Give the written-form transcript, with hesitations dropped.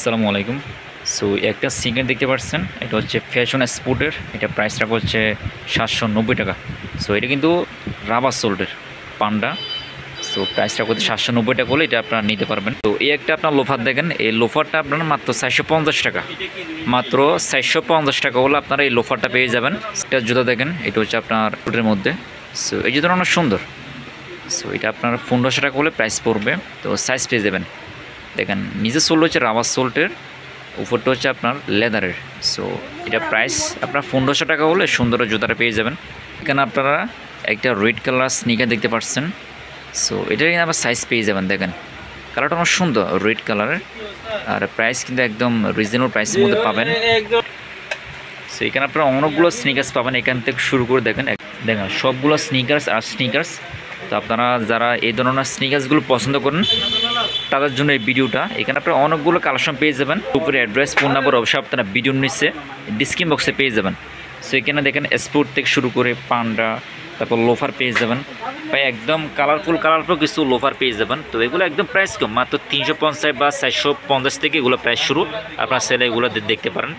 আসসালামু আলাইকুম। সো একটা সিগারেট দেখতে পাচ্ছেন, এটা হচ্ছে ফ্যাশন স্পোর্টের। এটা প্রাইস রাখা হচ্ছে 790 টাকা। সো এটা কিন্তু রাবার সোল্ডের পান্ডা। সো প্রাইস রাখা হচ্ছে 790 টাকা হলে এটা আপনারা নিতে পারবেন। তো এই একটা আপনার লোফার দেখেন, এই লোফারটা আপনার মাত্র 450 টাকা। মাত্র 450 টাকা হলে আপনারা এই লোফারটা পেয়ে যাবেন। এটা জুতা দেখেন, এটা হচ্ছে আপনার ফুটের মধ্যে। সো এই জুতোটা অনেক সুন্দর। সো এটা আপনার 1500 টাকা হলে প্রাইস পড়বে। তো সাইজ পেয়ে যাবেন। দেখেন নিচে সোল হচ্ছে রাবার সোল্টের, উপরটা হচ্ছে আপনার লেদারের। সো এটা প্রাইস আপনার 1500 টাকা হলে সুন্দর জুতাটা পেয়ে যাবেন। এখানে আপনারা একটা রেড কালার স্নিকার দেখতে পাচ্ছেন। সো এটা কিন্তু আবার সাইজ পেয়ে যাবেন। দেখেন কালারটা অনেক সুন্দর রেড কালারের, আর প্রাইস কিন্তু একদম রিজনেবল প্রাইসের মধ্যে পাবেন। সো এখানে আপনারা অনেকগুলো স্নিকার্স পাবেন। এখান থেকে শুরু করে দেখেন দেখেন সবগুলো স্নিকার্স আর স্নিকার্স। তো আপনারা যারা এই ধরনের স্নিকার্সগুলো পছন্দ করেন তাদের জন্য এই ভিডিওটা। এখানে আপনারা অনেকগুলো কালেকশন পেয়ে যাবেন। উপরে অ্যাড্রেস, ফোন নাম্বার অবশ্যই আপনারা ভিডিওর নিচে ডিসক্রিপশন বক্সে পেয়ে যাবেন। সো এখানে দেখেন স্পোর্ট থেকে শুরু করে পান্ডা, তারপর লোফার পেয়ে যাবেন। প্রায় একদম কালারফুল কিছু লোফার পেয়ে যাবেন। তো এগুলো একদম প্রাইস কম, মাত্র 350 বা 450 থেকে এগুলো প্রাইস শুরু। আপনারা সেলে এগুলো দেখতে পারেন।